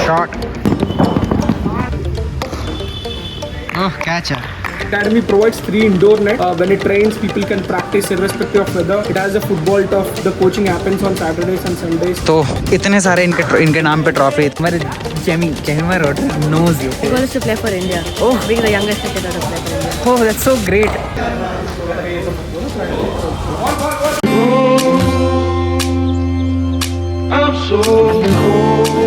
Shot. Oh, catcher. Academy provides free indoor net. When it rains, people can practice irrespective of weather. It has a football turf. The coaching happens on Saturdays and Sundays. तो इतने सारे इनके नाम पे trophy. हमारे Jemima Rodriguez knows you. He goes to play for India. Oh, being the youngest cricketer to play for India. Oh, that's so great.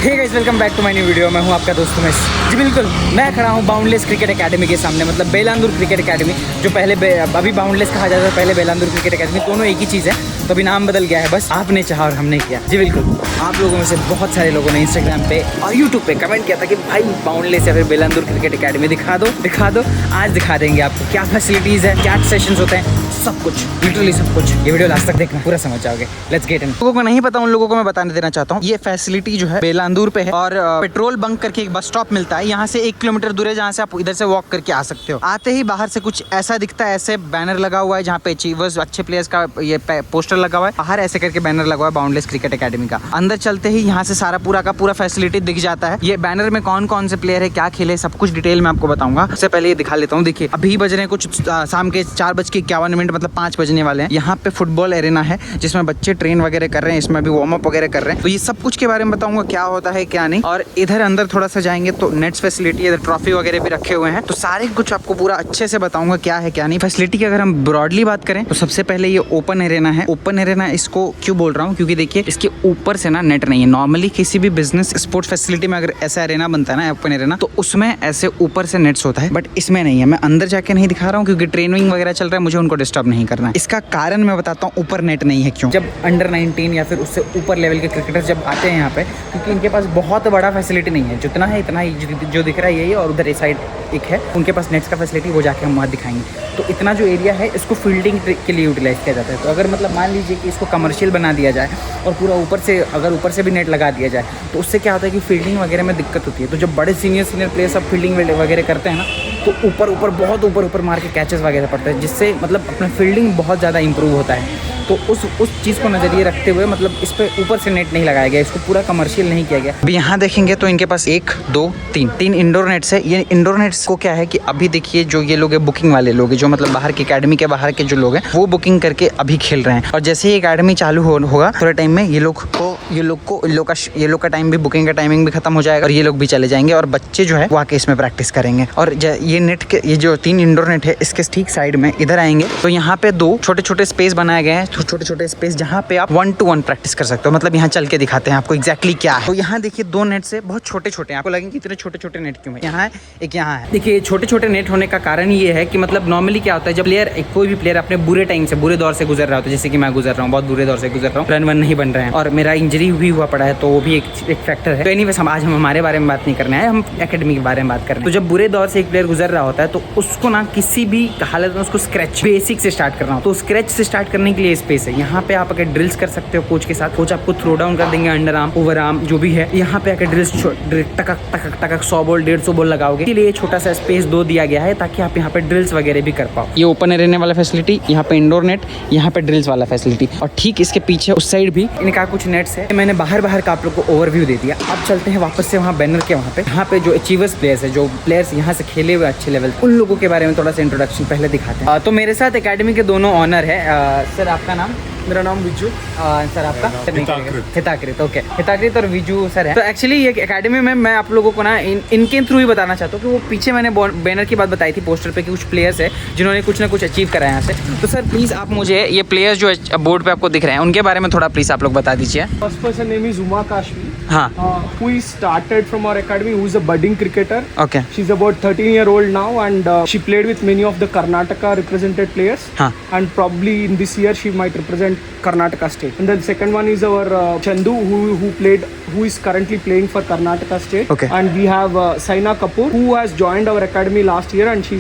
Hey guys, welcome back to my new video. मैं हूं आपका दोस्त उमेश जी। बिल्कुल, मैं खड़ा हूं boundless cricket academy के सामने, मतलब बेलांदूर क्रिकेट एकेडमी, जो पहले अभी बाउंडलेस कहा जाता है, पहले बेलांदूर क्रिकेट एकेडमी, दोनों एक ही चीज़ है। तो अभी नाम बदल गया है, बस आपने चाहा और हमने किया। जी बिल्कुल, आप लोगों में से बहुत सारे लोगों ने इंस्टाग्राम पे और यूट्यूब पे कमेंट किया था कि भाई बाउंडलेस या फिर बेलांदूर क्रिकेट एकेडमी दिखा दो। आज दिखा देंगे आपको क्या फैसिलिटीज़ है, क्या सेशंस होते हैं, सब कुछ, लिटरली सब कुछ। ये वीडियो लास्ट तक देखना, पूरा समझ जाओगे। Let's get in. लोगों को नहीं पता, उन लोगों को मैं बताने देना चाहता हूँ। ये फैसिलिटी जो है बेलांदूर पे है और पेट्रोल बंक करके एक बस स्टॉप मिलता है। यहाँ से 1 किलोमीटर दूर है, जहाँ से आप इधर से वॉक करके आ सकते हो। आते ही बाहर से कुछ ऐसा दिखता है, ऐसे बैनर लगा हुआ है जहाँ पे अचीवर्स, अच्छे प्लेयर्स का ये पोस्टर लगा हुआ है। बाहर ऐसे करके बैनर लगा हुआ है बाउंडलेस क्रिकेट एकेडमी का। अंदर चलते ही यहाँ से सारा पूरा का पूरा फैसिलिटी दिख जाता है। ये बैनर में कौन कौन से प्लेयर है, क्या खेले, सब कुछ डिटेल में आपको बताऊंगा। उससे पहले ये दिखा लेता हूँ। देखिए, अभी बज रहे हैं कुछ शाम के 4:51, मतलब 5 बजने वाले हैं। यहाँ पे फुटबॉल एरेना है जिसमें बच्चे ट्रेन वगैरह कर रहे हैं, इसमें भी वार्म अप वगैरह कर रहे हैं। तो ये सब कुछ के बारे में बताऊंगा, क्या होता है क्या नहीं। और इधर अंदर थोड़ा सा जाएंगे तो नेट्स फैसिलिटी, इधर ट्रॉफी वगैरह भी रखे हुए हैं। तो सारे कुछ आपको पूरा अच्छे से बताऊंगा क्या है क्या नहीं। फैसिलिटी की अगर हम ब्रॉडली बात करें तो सबसे पहले ये ओपन एरेना है। ओपन एरेना इसको क्यों बोल रहा हूँ, क्योंकि देखिए इसके ऊपर से ना नेट नहीं है। नॉर्मली किसी भी बिजनेस स्पोर्ट्स फैसिलिटी में अगर ऐसा एरेना बनता है ना, ओपन एरेना, तो उसमें ऐसे ऊपर से नेट्स होता है, बट इसमें नहीं है। मैं अंदर जाके नहीं दिखा रहा हूँ क्योंकि ट्रेनिंग वगैरह चल रहा है, मुझे उनको डिस्टर्ब नहीं करना है। इसका कारण मैं बताता हूँ, ऊपर नेट नहीं है क्यों। जब अंडर 19 या फिर उससे ऊपर लेवल के क्रिकेटर्स जब आते हैं यहाँ पे, क्योंकि इनके पास बहुत बड़ा फैसिलिटी नहीं है, जितना है इतना ही जो दिख रहा है यही, और उधर इस साइड एक है उनके पास नेट्स का फैसिलिटी, वो जाके हम वहाँ दिखाएंगे। तो इतना जो एरिया है इसको फील्डिंग के लिए यूटिलाइज किया जाता है। तो अगर मतलब मान लीजिए कि इसको कमर्शियल बना दिया जाए और पूरा ऊपर से, अगर ऊपर से भी नेट लगा दिया जाए, तो उससे क्या होता है कि फील्डिंग वगैरह में दिक्कत होती है। तो जब बड़े सीनियर प्लेयर सब फील्डिंग वगैरह करते हैं ना, तो बहुत ऊपर मार के कैचेस वगैरह पड़ते हैं, जिससे मतलब अपना फील्डिंग बहुत ज़्यादा इंप्रूव होता है। तो उस चीज़ को नज़रिए रखते हुए मतलब इस पे ऊपर से नेट नहीं लगाया गया, इसको पूरा कमर्शियल नहीं किया गया। अभी यहाँ देखेंगे तो इनके पास 1 2 3 इंडोर नेट्स है। ये इंडोर नेट्स को क्या है कि अभी देखिए जो ये लोग हैं, बुकिंग वाले लोग हैं, जो मतलब बाहर की एकेडमी के बाहर के जो लोग हैं, वो बुकिंग करके अभी खेल रहे हैं। और जैसे ही एकेडमी चालू होगा थोड़े टाइम में, ये लोग का टाइम भी, बुकिंग का टाइमिंग भी खत्म हो जाएगा और ये लोग भी चले जाएंगे और बच्चे जो है वो आके इसमें प्रैक्टिस करेंगे। और ये नेट के, ये जो 3 इंडोर नेट है, इसके ठीक साइड में इधर आएंगे तो यहाँ पे 2 छोटे स्पेस बनाए गए हैं, छोटे स्पेस, जहाँ पे आप 1-to-1 प्रैक्टिस कर सकते हो। मतलब यहाँ चल के दिखाते हैं आपको एग्जैक्टली क्या है। तो यहाँ देखिए 2 नेट से बहुत छोटे, आपको लगेंगे इतने छोटे नेट क्यों है। यहाँ है, एक यहाँ है। देखिए छोटे नेट होने का कारण ये है कि मतलब नॉर्मली क्या होता है, जब कोई भी प्लेयर अपने बुरे दौर से गुजर रहा होता है, जैसे कि मैं गुजर रहा हूँ, बहुत बुरे दौर से गुजर रहा हूँ, रन वन नहीं बन रहे हैं और मेरा इंजरी हुआ पड़ा है, तो वो भी एक फैक्टर है। तो एनीवेज आज हम हमारे बारे में बात नहीं करना है, हम एकेडमी के बारे में बात करना है। तो जब बुरे दौर से एक प्लेयर गुजर रहा होता है तो उसको ना किसी भी हालत में उसको स्क्रैच बेसिक से स्टार्ट करना हो, तो स्क्रैच से स्टार्ट करने के लिए स्पेस है। यहाँ पे आप अगर ड्रिल्स कर सकते हो कोच के साथ, कोच आपको थ्रो डाउन कर देंगे, अंडर आर्म, ओवर आर्म जो भी है। यहाँ पे आकर ड्रिल्स टकक 100 बॉल 150 बॉल लगाओगे, इसलिए छोटा सा स्पेस 2 दिया गया है ताकि आप यहाँ पे ड्रिल्स वगैरह भी कर पाओ। ये ओपन एरिया वाला फैसिलिटी, यहाँ पे इंडोर नेट, यहाँ पे ड्रिल्स वाला फैसिलिटी, और ठीक इसके पीछे उस साइड भी इनका कुछ नेट्स है। मैंने बाहर का आप लोग को ओवरव्यू दे दिया। अब चलते हैं वापस से वहाँ बैनर के वहाँ पे, यहाँ पे जो अचीवर्स प्लेयर्स है, जो प्लेयर्स यहाँ से खेले हुए अच्छे लेवल, उन लोगों के बारे में थोड़ा सा इंट्रोडक्शन पहले दिखाते हैं। तो मेरे साथ एकेडमी के दोनों ऑनर है। सर आपका नाम? मेरा नाम विजू। सर आपका? हिताकृत। ओके, हिताकृत और विजू सर है। तो एक्चुअली ये एकेडमी में मैं आप लोगों को ना इनके थ्रू ही बताना चाहता हूँ कि वो पीछे मैंने बैनर की बात बताई थी पोस्टर पे कि कुछ प्लेयर्स है जिन्होंने कुछ ना कुछ अचीव करा है यहाँ से। तो सर प्लीज़ आप मुझे ये प्लेयर्स जो बोर्ड पे आपको दिख रहे हैं उनके बारे में थोड़ा प्लीज़ आप लोग बता दीजिए। First person name is Uma Kashmi. हाँ। Who is started from our academy, who is a budding cricketer. Okay. She's about 13-year-old now, and she played with many of the Karnataka represented players. हाँ. And probably in this year she might represent Karnataka state. And then second one is our Chandu, who is currently playing for Karnataka state. Okay. And we have Saina Kapoor, who has joined our academy last year, and she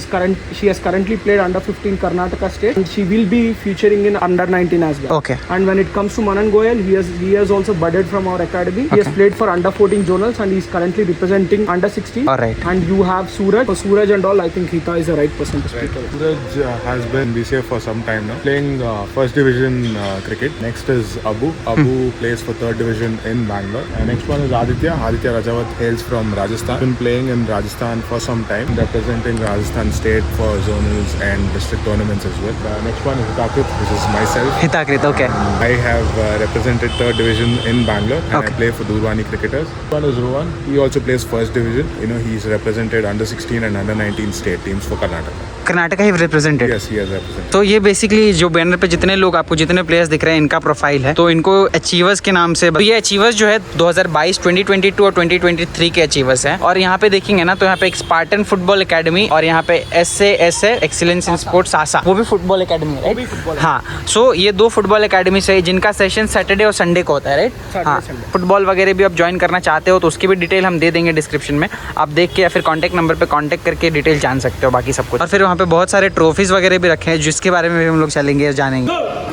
has currently played under 15 Karnataka state, and she will be featuring in under 19 as well. Okay. And when it comes to Manan Goyal, he has also budded from our academy. He has played for under 14 zonals and he's currently representing under 16. Alright. And you have Suraj. For Suraj and all, I think Hita is the right person to speak about. Suraj has been BCF for some time now, playing first division cricket. Next is Abu. Abu plays for third division in Bangalore. And next one is Aditya. Aditya Rajawat hails from Rajasthan. Been playing in Rajasthan for some time, representing Rajasthan state for zonals and district tournaments as well. Next one is Hitakrit, which is myself. Hitakrit, okay. I have represented third division in Bangalore and Okay. I play for Durwani Cricketers. One is Rohan. He also plays first division. You know, he's represented under 16 and under 19 state teams for Karnataka. Karnataka he represented. Yes, he has represented. तो ये basically जो banner पे जितने लोग आपको जितने players दिख रहे हैं इनका प्रोफाइल है, तो इनको अचीवर्स के नाम से, तो ये अचीवर्स जो है 2022, 2022 और 2023 के अचीवर्स हैं। और यहाँ पे देखेंगे ना तो यहाँ पे एक स्पार्टन फुटबॉल एकेडमी और यहाँ पे एस है एक्सीलेंस इन स्पोर्ट्स आसा, वो भी फुटबॉल एकेडमी है, राइट? हाँ, सो ये दो फुटबॉल एकेडमी से जिनका सेशन सैटरडे और संडे को होता है, राइट? हाँ, फुटबॉल वगैरह भी आप ज्वाइन करना चाहते हो तो उसकी भी डिटेल हम दे देंगे डिस्क्रिप्शन में, आप देख के या फिर कॉन्टैक्ट नंबर पे कॉन्टैक्ट करके डिटेल जान सकते हो बाकी सब कुछ। और फिर वहाँ पे बहुत सारे ट्रॉफीज वगैरह भी रखे हैं जिसके बारे में भी हम लोग चलेंगे और जानेंगे।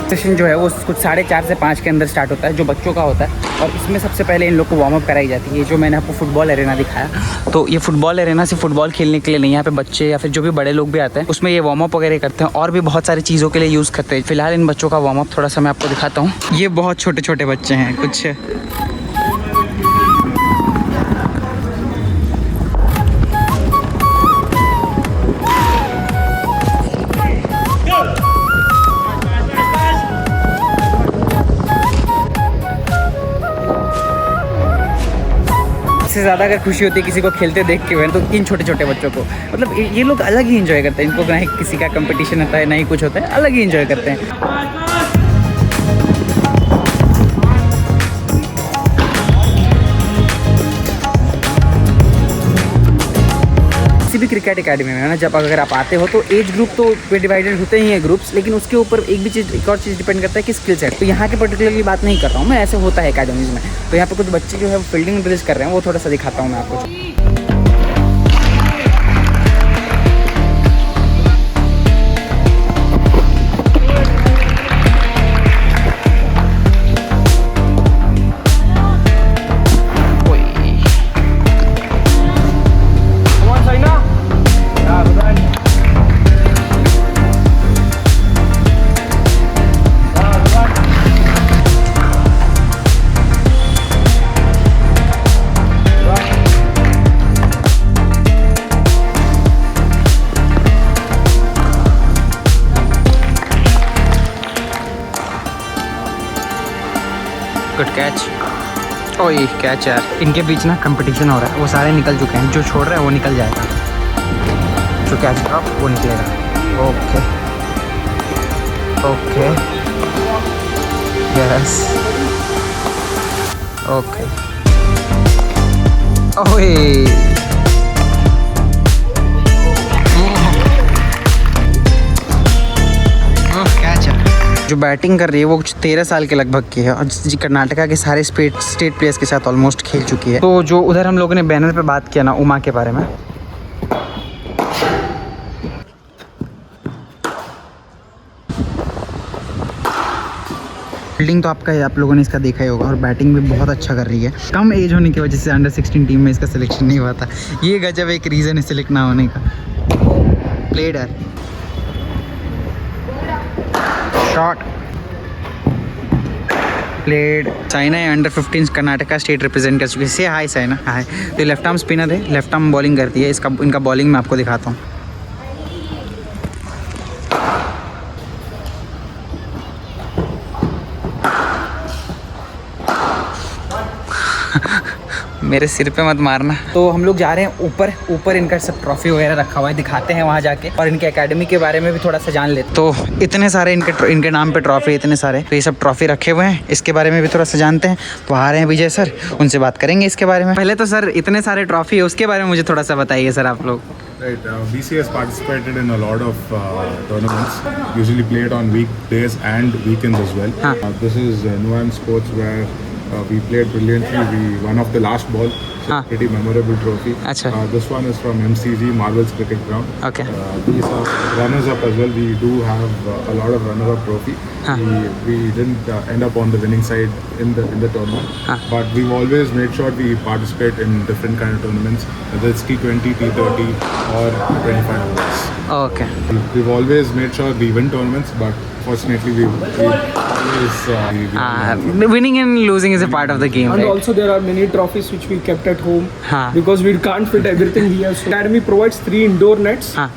सेशन जो है वो कुछ 4:30 से 5 के अंदर स्टार्ट होता है, जो बच्चों का होता है। और इसमें सबसे पहले इन लोग को वार्म अप कराई जाती है। जो मैंने आपको फुटबॉल एरेना दिखाया, तो ये फुटबॉल एरेना सिर्फ फुटबॉल खेलने के लिए नहीं, यहाँ पे बच्चे या फिर जो भी बड़े लोग भी आते हैं उसमें ये वार्म अप वगैरह करते हैं और भी बहुत सारी चीज़ों के लिए यूज़ करते हैं। फिलहाल इन बच्चों का वार्म अप थोड़ा सा मैं आपको दिखाता हूँ। ये बहुत छोटे छोटे बच्चे हैं कुछ। से ज़्यादा अगर खुशी होती है किसी को खेलते देख के हुए तो इन छोटे छोटे बच्चों को, मतलब ये लोग अलग ही एंजॉय करते हैं। इनको ना ही किसी का कंपटीशन होता है ना ही कुछ होता है, अलग ही एंजॉय करते हैं। किसी भी क्रिकेट एकेडमी में ना जब अगर आप आते हो तो एज ग्रुप तो डिवाइडेड होते ही हैं ग्रुप्स, लेकिन उसके ऊपर एक और चीज़ डिपेंड करता है कि स्किल सेट। तो यहाँ के पर्टिकुलरली बात नहीं कर रहा हूँ मैं, ऐसे होता है एकेडमीज में। तो यहाँ पे कुछ बच्चे जो है फील्डिंग ड्रिल्स कर रहे हैं, वो थोड़ा सा दिखाता हूँ मैं आपको। Good catch. ओए कैच यार। इनके बीच ना कंपटीशन हो रहा है, वो सारे निकल चुके हैं, जो छोड़ रहा है वो निकल जाएगा, जो कैच ड्रॉप वो निकलेगा। Okay okay yes okay. ओए जो बैटिंग कर रही है वो कुछ 13 साल के लगभग की है और जी कर्नाटका के सारे स्टेट प्लेयर्स के साथ ऑलमोस्ट खेल चुकी है। तो जो उधर हम लोगों ने बैनर पे बात किया ना उमा के बारे में, फील्डिंग तो आप लोगों ने इसका देखा ही होगा और बैटिंग भी बहुत अच्छा कर रही है। कम एज होने की वजह से अंडर 16 टीम में इसका सिलेक्शन नहीं हुआ था। ये गजब एक रीज़न है सिलेक्ट ना होने का। प्लेडर शॉट प्लेड। साइना है अंडर 15 कर्नाटका स्टेट रिप्रेजेंट कर चुकी है। से हाय साइना हाय। तो ये लेफ्ट आर्म स्पिनर है, लेफ्ट आर्म बॉलिंग करती है। इनका बॉलिंग मैं आपको दिखाता हूँ। मेरे सिर पे मत मारना। तो हम लोग जा रहे हैं ऊपर इनका सब ट्रॉफी वगैरह रखा हुआ है, दिखाते हैं वहाँ जाके और इनके एकेडमी के बारे में भी थोड़ा सा जान लेते। तो इतने सारे इनके नाम पे ट्रॉफी, इतने सारे, तो ये सब ट्रॉफी रखे हुए हैं, इसके बारे में भी थोड़ा सा जानते हैं। तो आ रहे हैं विजय सर, उनसे बात करेंगे इसके बारे में। पहले तो सर इतने सारे ट्रॉफी है उसके बारे में मुझे थोड़ा सा बताइए सर आप लोग। Right, BC has participated in a lot of tournaments, usually played on weekdays and weekends as well. This is Nuance Sports where we played brilliantly. We won off the last ball. हाँ. pretty memorable trophy. अच्छा. This one is from MCG Marvels Cricket Ground. Okay. These are runners up as well. We do have a lot of runner up trophy. हाँ. We didn't end up on the winning side in the tournament, हाँ. but we've always made sure we participate in different kind of tournaments, whether it's T20, T30 or 25 overs. Okay. We've always made sure we win tournaments, but fortunately we always Winning and losing is a part of the game, And right? also there are many trophies which we kept at home हाँ. because we can't fit everything here. So Academy provides 3 indoor nets. हाँ.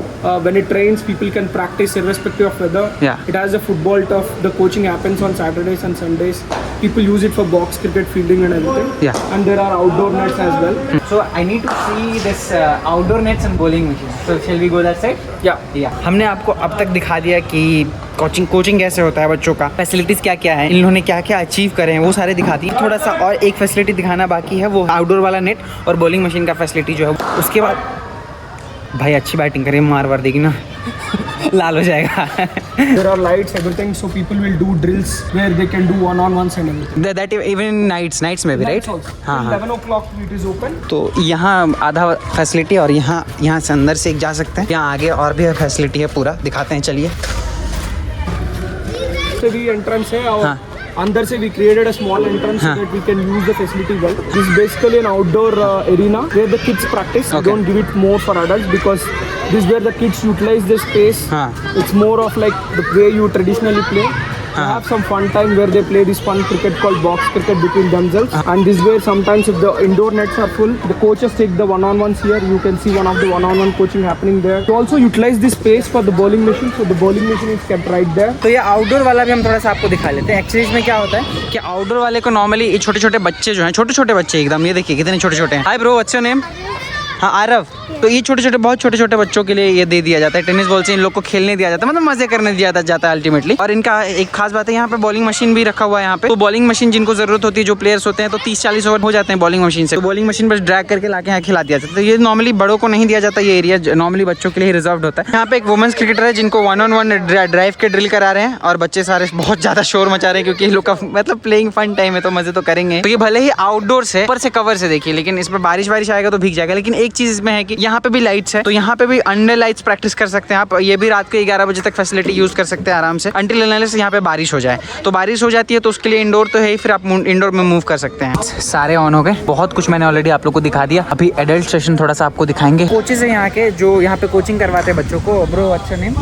When it rains, people can practice irrespective of weather. Yeah. It has a football turf. The coaching happens on Saturdays and Sundays. People use it for box cricket, fielding and everything. Yeah. And there are outdoor nets as well. So I need to see this outdoor nets and bowling machine. So shall we go that side? Yeah. हमने आपको अब तक दिखा दिया कि coaching कैसे होता है बच्चों का, फैसिलिटीज़ क्या क्या है, इन्होंने क्या क्या अचीव करे हैं वो सारे दिखा दी. थोड़ा सा और एक फैसिलिटी दिखाना बाकी है, वो आउटडोर वाला नेट और बॉलिंग मशीन का फैसिलिटी जो है. उसके बाद भाई अच्छी बैटिंग करें, मार वार देगी ना लाल हो जाएगा. There are lights, everything. So people will do drills where they can do one-on-ones and everything. That even nights में भी, right? Nights also. हाँ Till हाँ. 11 o'clock it is open. तो यहाँ आधा फैसिलिटी और यहाँ से अंदर से एक जा सकते हैं. यहाँ आगे और भी फैसिलिटी है, पूरा दिखाते हैं, चलिए. से भी entrance है और हाँ. अंदर से we created a small entrance हाँ. so that we can use the facility well. This is basically an outdoor arena where the kids practice. We Okay. don't give it more for adults because this is where the kids utilize the space. हाँ. It's more of like the way you traditionally play. They हाँ. have some fun time where they play this fun cricket called box cricket between themselves. And this is where sometimes if the indoor nets are full, the coaches take the one-on-ones here. You can see one of the one-on-one coaching happening there. We also utilize this space for the bowling machine. So the bowling machine is kept right there. तो ये outdoor वाला भी हम थोड़ा सा आपको दिखा लेते हैं. एक्चुअली इसमें क्या होता है कि आउटडोर वाले को नॉर्मली छोटे छोटे बच्चे जो हैं, छोटे छोटे बच्चे एकदम, ये देखिए कितने छोटे छोटे हैं. Hi bro, what's your name? हाँ आरव. तो ये छोटे छोटे बहुत छोटे छोटे बच्चों के लिए ये दे दिया जाता है. टेनिस बॉल से इन लोग को खेलने दिया जाता है, मतलब मजे करने दिया जाता है अल्टीमेटली. और इनका एक खास बात है, यहाँ पे बॉलिंग मशीन भी रखा हुआ है यहाँ पे. तो बॉलिंग मशीन जिनको जरूरत होती है, जो प्लेयर्स होते हैं, तो 30-40 ओवर हो जाते हैं बॉलिंग मशीन से. तो बॉलिंग मशीन बस ड्रैग करके लाके यहाँ खिला दिया जाता है. तो ये नॉर्मली बड़ों को नहीं दिया जाता, ये एरिया नॉर्मली बच्चों के लिए रिजर्व होता है. यहाँ पे एक वुमेन्स क्रिकेटर है जिनको 1-on-1 ड्राइव के ड्रिल करा रहे हैं और बच्चे सारे बहुत ज्यादा शोर मचा रहे हैं क्योंकि लोग का मतलब प्लेइंग फन टाइम है तो मजे तो करेंगे. तो ये भले ही आउटडोर से ऊपर से कवर से देखिए, लेकिन इस पर बारिश आएगा तो भीग जाएगा. लेकिन एक चीज इसमें है कि यहाँ पे भी लाइट्स है, तो यहाँ पे भी अंडर लाइट्स प्रैक्टिस कर सकते हैं आप. ये भी रात के 11 बजे तक फैसिलिटी यूज कर सकते हैं आराम से, अंटिल अनलेस यहाँ पे बारिश हो जाए. तो बारिश हो जाती है तो उसके लिए इंडोर तो है ही, फिर आप इंडोर में मूव कर सकते हैं. सारे ऑन हो गए, बहुत कुछ मैंने ऑलरेडी आप लोग को दिखा दिया. अभी एडल्ट सेशन थोड़ा सा आपको दिखाएंगे. कोचेस है यहाँ के जो यहाँ पे कोचिंग करवाते हैं बच्चों को. ब्रो अच्छा नेम?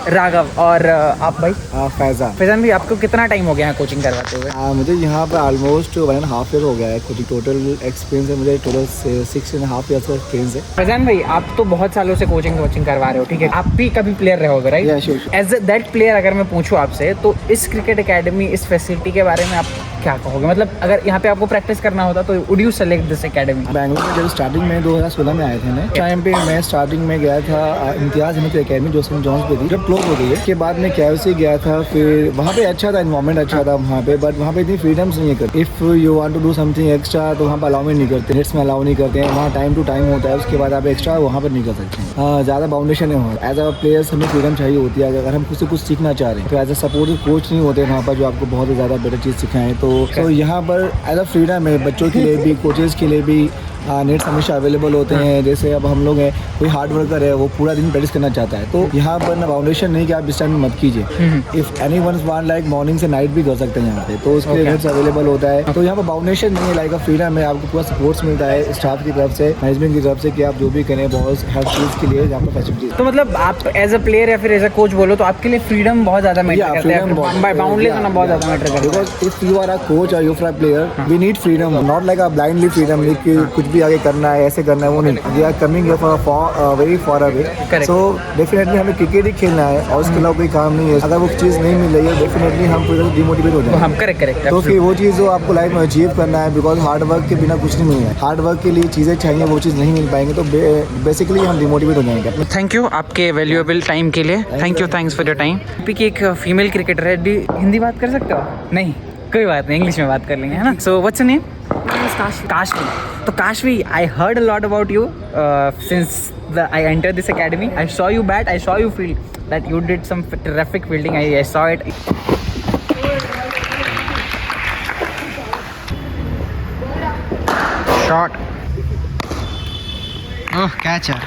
राघव. और आप भाई? फैजान भाई, आपको कितना टाइम हो गया है कोचिंग करवाते हुए? मुझे यहाँ पे ऑलमोस्ट 1.5 ईयर हो गया है. कुछ टोटल एक्सपीरियंस है मुझे, टोटल 6.5 ईयर्स का एक्सपीरियंस है. फैजान भाई, आप तो बहुत सालों से कोचिंग करवा रहे हो, ठीक है? आप भी कभी प्लेयर रहे होगे, right? Yeah, sure. As that player अगर मैं पूछूं आपसे, तो इस क्रिकेट एकेडमी, इस फैसिलिटी के बारे में आप क्या कहोगे? मतलब अगर यहाँ पे आपको प्रैक्टिस करना होता तो would you select this academy? Bangalore में जब स्टार्टिंग में 2016 में आए थे ना, टाइम पे मैं स्टार्टिंग में गया था इम्तियाज हिंद एकेडमी जो सेंट जॉन्स पे थी, जब क्लोज हो गई है. उसके बाद में KFC गया था, फिर वहाँ पे अच्छा था, एनवायरमेंट अच्छा था वहाँ पे, बट वहाँ पे इतनी फ्रीडम्स नहीं है. If you want to do something extra तो वहाँ पर अलाउ नहीं करते, नेट्स में अलाउ नहीं करते हैं. वहाँ टाइम टू टाइम होता है, उसके बाद आप एक्स्ट्रा वहाँ पर नहीं कर सकते हैं. ज़्यादा बाउंडेशन है वहाँ. एज अ प्लेयर्स हमें फ्रीडम चाहिए होती है. अगर हम खुद से कुछ सीखना चाह रहे हैं तो एज अ सपोर्टिव कोच नहीं होते वहाँ पर जो आपको बहुत ज़्यादा बेटर चीज़ सिखाएं. तो यहाँ पर एज अ फ्रीडम है बच्चों के लिए भी, कोचेज़ के लिए भी. नेट्स हमेशा अवेलेबल होते हैं. जैसे अब हम लोग हैं, कोई हार्ड वर्कर है, वो पूरा दिन प्रैक्टिस करना चाहता है, तो यहाँ पर ना बाउंडेशन नहीं कि आप इस टाइम में मत कीजिए. If any one want like morning से नाइट भी कर सकते हैं यहाँ पे, तो उसके लिए नेट्स अवेलेबल होता है. तो यहाँ पर बाउंडेशन नहीं है, लाइक फ्रीडम है. आपको पूरा सपोर्ट्स मिलता है स्टाफ की तरफ से, मैनेजमेंट की तरफ से, कि आप जो भी करें बहुत हर चीज़ के लिए यहाँ पर फैसिलिटी. तो मतलब आप एज अ प्लेयर या फिर एज अ कोच बोलो तो आपके लिए फ्रीडम बहुत ज़्यादा मैटर करता है, बाउंडलेस होना बहुत ज़्यादा मैटर करता है. Because if you are a coach और you are a player, we need freedom, not like a blindly freedom कि कुछ भी आगे करना है, ऐसे करना है, वो नहीं. They are coming very far away. So definitely हमें क्रिकेट ही खेलना है और उसके अलावा कोई काम नहीं है. अगर वो चीज़ नहीं मिल रही है, डेफिनेटली हम पूरा डिमोटिवेट हो जाएंगे. हम करेक्ट. तो फिर वो चीज़ जो आपको लाइफ में अचीव करना है, बिकॉज हार्ड वर्क के बिना कुछ नहीं मिलना है. हार्ड वर्क के लिए चीज़ें चाहिए, वो चीज़ नहीं मिल पाएंगे तो बेसिकली हम डिमोटिवेट हो जाएंगे. थैंक यू आपके वैल्यूएबल टाइम के लिए. Thank you, thanks for your time. की एक फीमेल क्रिकेटर है, हिंदी बात कर सकते हो? नहीं, कोई बात नहीं, इंग्लिश में बात कर लेंगे, है ना? So what's your name? Kashvi. तो Kashvi, I heard a lot about you since I entered this academy. I saw you bat, I saw you field. That you did some terrific fielding. I saw it. Shot. Oh, catcher.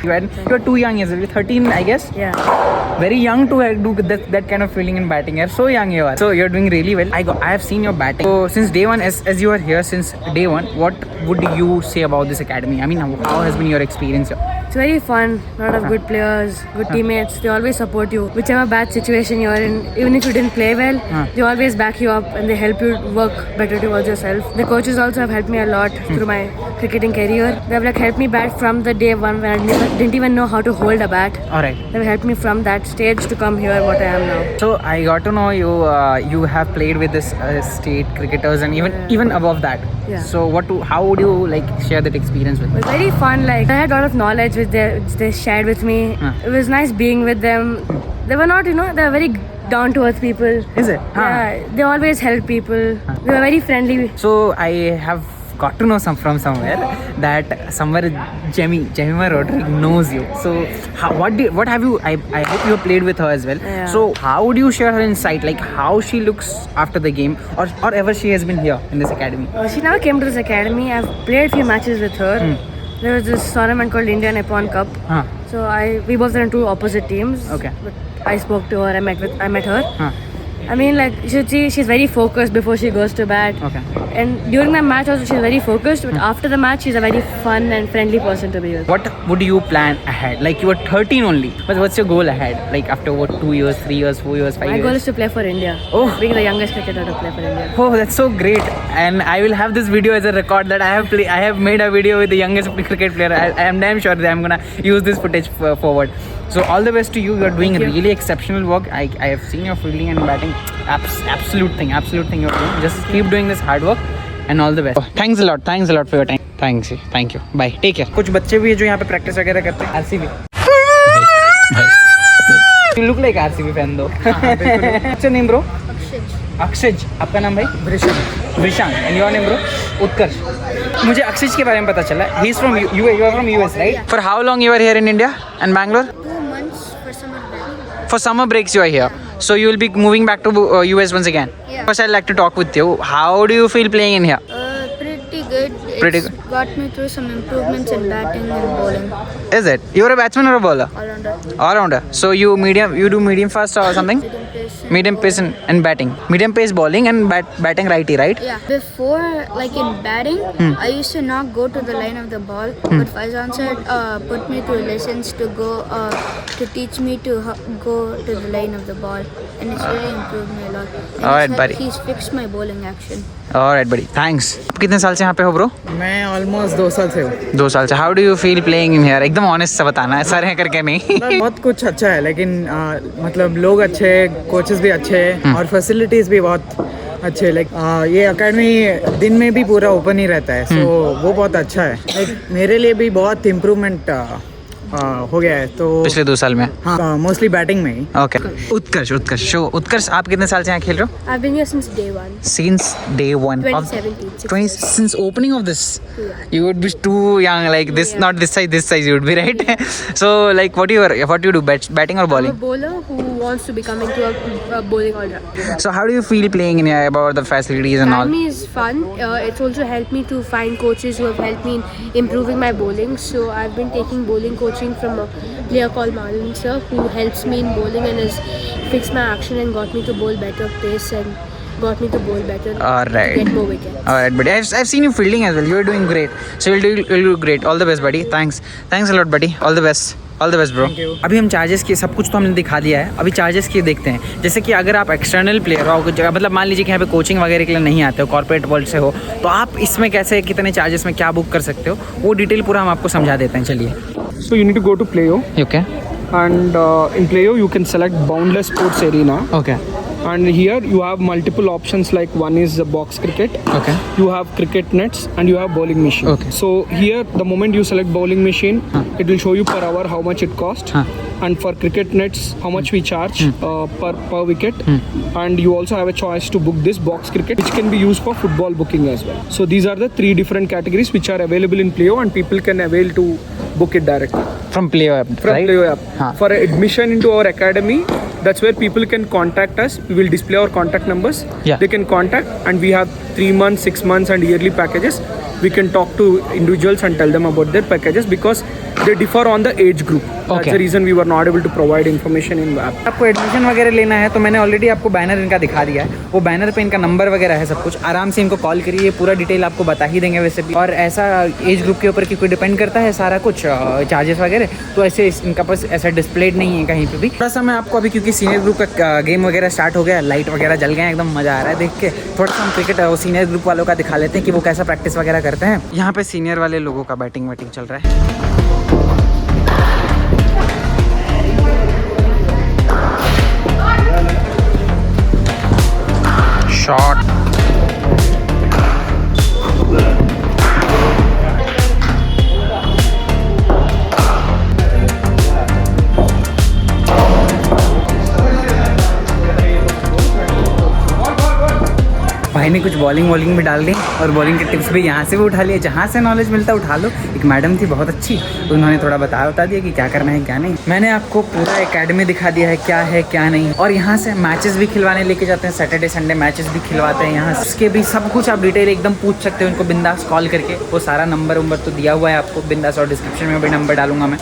You're too young, as well. 13, I guess. Yeah. Very young to do that kind of feeling in batting. You're so young, you are. So you're doing really well. I have seen your batting. So since day one, as you are here since day one, what would you say about this academy? I mean, how has been your experience here? It's very fun. A lot of good players, good teammates. They always support you. Whichever bad situation you're in, even if you didn't play well, they always back you up and they help you work better towards yourself. The coaches also have helped me a lot through my cricketing career. They have helped me bat from the day one when I didn't even know how to hold a bat. Alright. They have helped me from that stage to come here what I am now. So I got to know you. You have played with this state cricketers and even above that. Yeah. So how would you share that experience with? It was very fun. I had a lot of knowledge which they shared with me. It was nice being with them. They were not, they were very down to earth people. Is it? Yeah, they always help people. They were very friendly. So I have got to know from somewhere that somewhere Jemima Rodriguez knows you. So what have you? I hope you played with her as well. Yeah. So how would you share her insight? How she looks after the game, or ever she has been here in this academy? She never came to this academy. I've played a few matches with her. There was this tournament called India Nippon Cup. So we both were in two opposite teams. Okay. But I spoke to her. I met her. I mean, she's very focused before she goes to bat. Okay. And during the match also she's very focused. But after the match, she's a very fun and friendly person to be with. What would you plan ahead? You were 13 only, but what's your goal ahead? After what, 2 years, 3 years, 4 years, 5 My years? goal is to play for India. Oh. Being the youngest cricketer to play for India. Oh, that's so great! And I will have this video as a record that I have made a video with the youngest cricket player. I am damn sure that I'm gonna use this footage forward. So all the best to you. You're doing really exceptional work. I have seen your fielding and batting. Absolute thing you're doing. Just keep doing this hard work and all the best. Thanks a lot for your time. Thank you. Bye. Take care. कुछ बच्चे भी हैं जो यहाँ पे practice वगैरह करते हैं. RCB. You look like RCB fan though. What's your name, bro? अक्षज. आपका नाम भाई? Vrishant. And your name, bro? उत्कर्ष. मुझे अक्षज के बारे में पता चला. He's from you are from US, right? For how long you are here in India and Bangalore? 2 months for summer break. For summer breaks you are here. So you will be moving back to US once again. Yeah. First I'd like to talk with you. How do you feel playing in here? Pretty good. Pretty It's good. got me through some improvements in batting and bowling. Is it? You are a batsman or a bowler? All-rounder. All-rounder. So you do medium fast or something? Medium pace and batting. Medium pace bowling and batting righty, right? Yeah. Before, in batting, I used to not go to the line of the ball, but Faizan sir put me through lessons to go to teach me to go to the line of the ball, and it's really improved me a lot. And Alright, buddy. He's fixed my bowling action. Alright, buddy. Thanks. कितने साल से यहाँ पे हो bro? मैं almost 2 साल से हूँ. 2 साल से. How do you feel playing in here? एकदम ऑनेस्ट से बताना है, सर है करके नहीं. बहुत कुछ अच्छा है, लेकिन मतलब लोग अच्छे हैं, कोचेस भी अच्छे हैं और फैसिलिटीज भी बहुत अच्छे. ये एकेडमी दिन में भी पूरा ओपन ही रहता है, सो वो बहुत अच्छा है. मेरे लिए भी बहुत इम्प्रूवमेंट हो गया है. तो पिछले 2 साल में. हाँ, मोस्टली बैटिंग में ही. ओके. उत्कर्ष आप कितने साल से यहाँ खेल रहे हो? I've been here since day one. Since day one. 2017. Since opening of this. You would be too young, this, not this size you would be, right? So what do you do, batting or I'm a bowling? bowler who wants to become into a bowling all-rounder. So how do you feel playing in here, about the facilities and all? Academy is fun. It's also helped me to find coaches who have helped me in improving my bowling. So I've been taking bowling coaching from a player called Marlon sir, who helps me in bowling and has fixed my action and got me to bowl better pace and got me to bowl better. Alright. Get more wickets. Alright, buddy. I've seen you fielding as well. You're doing great. So you'll do great. All the best, buddy. Thanks a lot, buddy. All the best. All the best bro. अभी हम charges की सब कुछ तो हमने दिखा दिया है. अभी चार्जेस की देखते हैं. जैसे कि अगर आप एक्सटर्नल प्लेयर हो, मतलब मान लीजिए कि यहाँ पे कोचिंग वगैरह के लिए नहीं आते हो, कॉर्पोरेट वर्ल्ड से हो, तो आप इसमें कैसे कितने चार्जेस में क्या बुक कर सकते हो, वो डिटेल पूरा हम आपको समझा देते हैं. चलिए. So you need to go to Playo. Okay. And in Playo you can select Boundless Sports Arena. Okay. And here you have multiple options, like one is box cricket, Okay. you have cricket nets, and you have bowling machine. Okay. So here the moment you select bowling machine, it will show you per hour how much it costs, and for cricket nets how much we charge per wicket, and you also have a choice to book this box cricket, which can be used for football booking as well. So these are the 3 different categories which are available in Playo, and people can avail to book it directly From Playo app, from right? Playo app. For admission into our academy, that's where people can contact us. We will display our contact numbers. Yeah. They can contact, and we have 3 months, 6 months and yearly packages. we can talk to individuals and tell them about their packages because they differ on the age group. That's Okay. the reason we were not able to provide information in the app. आपको admission वगैरह लेना है तो मैंने already आपको banner इनका दिखा दिया है, वो बैनर पे इनका नंबर वगैरह है सब कुछ, आराम से इनको कॉल करिए, पूरा डिटेल आपको बता ही देंगे वैसे भी। और ऐसा एज ग्रुप के ऊपर की कोई डिपेंड करता है सारा कुछ चार्जेस वगैरह, तो ऐसे इनका पास ऐसा डिस्प्लेड नहीं है कहीं पे भी। थोड़ा सा मैं आपको अभी, क्योंकि सीनियर ग्रुप का गेम वगैरह स्टार्ट हो गया, लाइट वगैरह जल गए, एकदम मज़ा आ रहा है देख के, थोड़ा सा हम क्रिकेट सीनियर ग्रुप वालों का दिखा लेते हैं कि वो कैसा प्रैक्टिस वगैरह करते हैं। यहाँ पे सीनियर वाले लोगों का बैटिंग वैटिंग चल रहा है। शॉट भाई ने कुछ बॉलिंग वॉलिंग भी डाल दी और बॉलिंग के टिप्स भी यहाँ से भी उठा लिए, जहाँ से नॉलेज मिलता उठा लो। एक मैडम थी बहुत अच्छी, उन्होंने थोड़ा बता दिया कि क्या करना है क्या नहीं। मैंने आपको पूरा एकेडमी दिखा दिया है क्या नहीं, और यहाँ से मैचेस भी खिलवाने लेके जाते हैं, सैटरडे संडे मैचेस भी खिलवाते हैं यहाँ। उसके भी सब कुछ आप डिटेल एकदम पूछ सकते हो उनको बिंदास कॉल करके, वो सारा नंबर तो दिया हुआ है आपको बिंदास, और डिस्क्रिप्शन में भी नंबर डालूंगा मैं।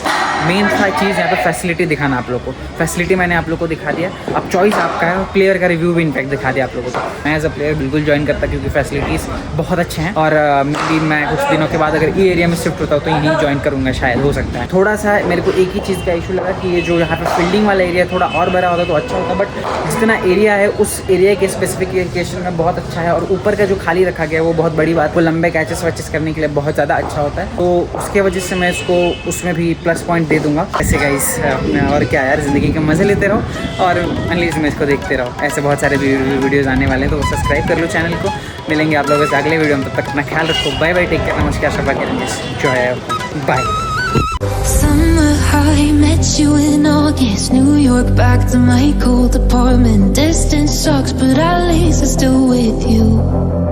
मेन चीज़ यहाँ पे फैसिलिटी दिखाना आप लोग को, फैसिलिटी मैंने आप लोग को दिखा दिया, अब चॉइस आपका है। प्लेयर का रिव्यू भी इनफैक्ट दिखा दिया आप लोगों को। मैं एज अ प्लेयर बिल्कुल ज्वाइन करता क्योंकि फैसिलिटीज़ बहुत अच्छे हैं, और मैं कुछ दिनों के बाद अगर ये एरिया में शिफ्ट होता हूँ तो यही ज्वाइन करूँगा शायद, हो सकता है। थोड़ा सा मेरे को एक ही चीज़ का इशू लगा कि ये जो यहाँ पे फील्डिंग वाला एरिया थोड़ा और बड़ा होता तो अच्छा होता, बट जितना एरिया है उस एरिया के स्पेसिफिकेशन में बहुत अच्छा है, और ऊपर का जो खाली रखा गया है वो बहुत बड़ी बात, वो लंबे कैचेस वैचेस करने के लिए बहुत ज़्यादा अच्छा होता है, तो उसके वजह से मैं इसको उसमें भी प्लस पॉइंट दे दूँगा। ऐसे गाइस और क्या यार, ज़िंदगी के मज़े लेते रहो और अनलीज में इसको देखते रहो। ऐसे बहुत सारे वीडियोज़ आने वाले हैं, तो सब्सक्राइब कर लो चैनल को। मिलेंगे आप लोगों से अगले वीडियो में, तब तक अपना ख्याल रखो। बाय बाय, टेक केयर, नमस्कार, शब्बा करेंगे, जो है bye. Summer high, met you in August, New York, back to my cold apartment. Distance sucks, but at least I'm still with you.